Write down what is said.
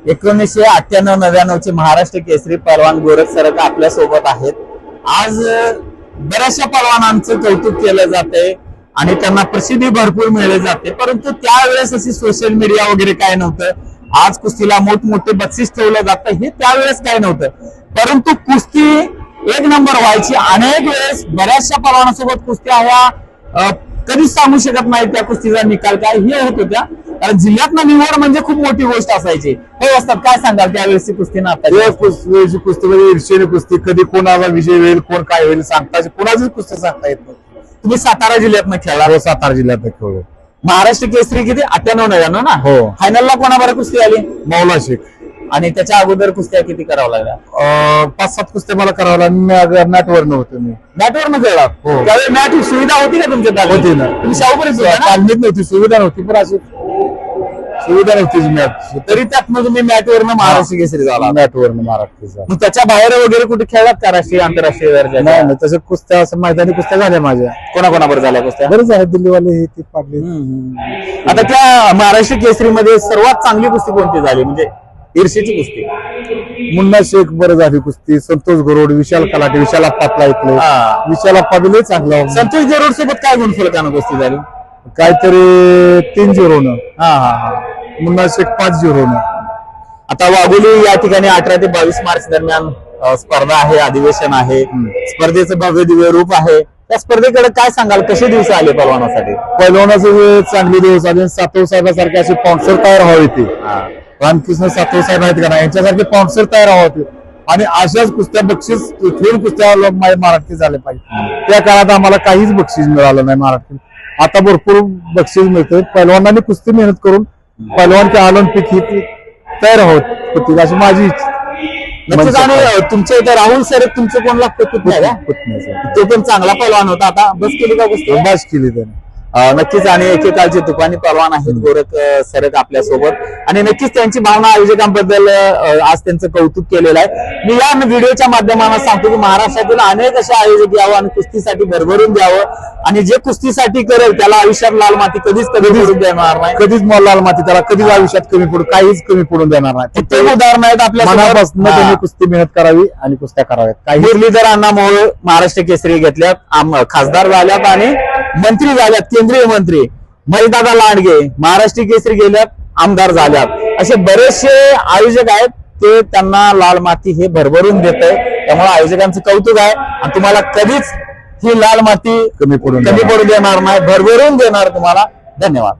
1998-99 चे महाराष्ट्र केसरी पहलवान गोरख सरका आपल्या सोबत आहेत। आज बऱ्याचशा पहलवानांचं कौतुक केलं जाते आणि त्यांना प्रसिद्धी भरपूर मिळली जाते, परंतु त्यावेळेस अशी सोशल मीडिया वगैरे काय नव्हतं। आज कुस्तीला मोठमोठे बक्षीस ठेवलं जातं, हे त्यावेळेस काय नव्हतं, परंतु कुस्ती एक नंबर व्हायची। अनेक वेळेस बऱ्याचशा पहलवानांसोबत कुस्त्या ह्या कधीच सांगू शकत नाही त्या कुस्तीचा निकाल काय हे होत होत्या, कारण जिल्ह्यातनं निवड म्हणजे खूप मोठी गोष्ट असायची। हे असतात, काय सांगाल त्यावेळेसची कुस्ती ना आता कुस्ती म्हणजे ईर्षेने कुस्ती, कधी कोणाला विजय होईल कोण काय होईल सांगता कोणाचीच कुस्ती सांगता येत नाही। तुम्ही सातारा जिल्ह्यातनं खेळला, हो सातारा जिल्ह्यात खेळलो। महाराष्ट्र केसरी किती 98-99 ना? हो। फायनलला कोणाबरोबर कुस्ती आली? मौला शेख। आणि त्याच्या अगोदर कुस्त्या किती करावं लागल्या? 5-7 कुस्त्या मला करावं लागल्या, मॅटवर नव्हतं मी। मॅटवर खेळला? हो। त्यावेळी मॅट सुविधा होती का तुमच्या तालमीत? होती ना। तुम्ही शाहूपुरीत होता ना? तालमीत नव्हती, सुविधा नव्हती, पण अशी सुविधा नव्हतीच मॅट, तरी त्यातनं तुम्ही मॅटवरनं महाराष्ट्र केसरी झाला। मॅटवरनं महाराष्ट्राचा। मग त्याच्या बाहेर वगैरे कुठे खेळलात का राष्ट्रीय आंतरराष्ट्रीय दर्जाच्या? नाही नाही, तसं कुस्त्या असं मैदानी कुस्त्या झाल्या माझ्या। कोणाकोणाबरोबर झाल्या कुस्त्या? बरेच आहेत, दिल्लीवाले हे ते पाडले। आता त्या महाराष्ट्र केसरीमध्ये सर्वात चांगली कुस्ती कोणती झाली, म्हणजे ईर्षेची कुस्ती? मुन्ना शेख बरं झाली कुस्ती, संतोष गरोड, विशाल कलाटे, विशाल अप्पातला इथले, विशाल अप्पा बी लय चांगला। संतोष गरुड सोबत काय गुणफलकानं कुस्ती झाली? काहीतरी 3-0 हा। मुन्ना शेख 5-0 आता वाघोली या ठिकाणी 18 ते 22 मार्च दरम्यान स्पर्धा आहे, अधिवेशन आहे, स्पर्धेचं भव्य दिव्य रूप आहे। त्या स्पर्धेकडे काय सांगाल, कसे दिवस आले पहलवानासाठी? पैलवानाचे चांगले दिवस आले। सातव साहेबांसारखे असे स्पॉन्सर तयार व्हावे ते, रामकृष्ण सातव साहेब आहेत का नाही, यांच्यासारखे स्पॉन्सर तयार व्हावे आणि अशाच कुस्त्या बक्षीस ठेवून कुस्त्या मराठी झाले पाहिजे। त्या काळात आम्हाला काहीच बक्षीस मिळालं नाही मराठी, आता भरपूर बक्षीस मिळते। पैलवानांनी कुस्ती मेहनत करून पैलवानच्या ऑलिम्पिक ही तयार होतील अशी माझी इच्छा। नक्कीच। आणि तुमच्या इथे राहुल सर तुमचं कोण लागतं? पुतण्या का? पुतण्याचं। तो पण चांगला पैलवान होता, आता बस केली का कुस्ती? बस केली त्याने। नक्कीच। आणि एकेकाळचे तुफानी पहलवान आहेत गोरख सरक आपल्या सोबत, आणि नक्कीच त्यांची भावना आयोजकांबद्दल आज त्यांचं कौतुक केलेलं आहे। मी या व्हिडिओच्या माध्यमाने सांगतो की महाराष्ट्रातील अनेक असे आयोजक यावं आणि कुस्तीसाठी भरभरून द्यावं, आणि जे कुस्तीसाठी करेल त्याला आयुष्यात लाल माती कधीच पडून देणार नाही, कधीच लाल माती त्याला कधीच आयुष्यात काहीच कमी पडून देणार नाही। ते उदाहरण आहेत आपल्या मनापासून त्यांनी कुस्ती मेहनत करावी आणि कुस्त्या कराव्यात। काही मुरलीधर अण्णामोहोळ महाराष्ट्र केसरी घेतल्यात, खासदार झाल्यात आणि मंत्री झाल्यात, केंद्रीय मंत्री। महीदादा लांडगे महाराष्ट्र केसरी गेल्यात, आमदार झाल्यात। असे बरेचसे आयोजक आहेत, ते त्यांना लाल माती हे भरभरून देत आहे। त्यामुळे आयोजकांचं कौतुक आहे, आणि तुम्हाला कधीच ही लाल माती कमी पडू देणार नाही, भरभरून देणार तुम्हाला। धन्यवाद।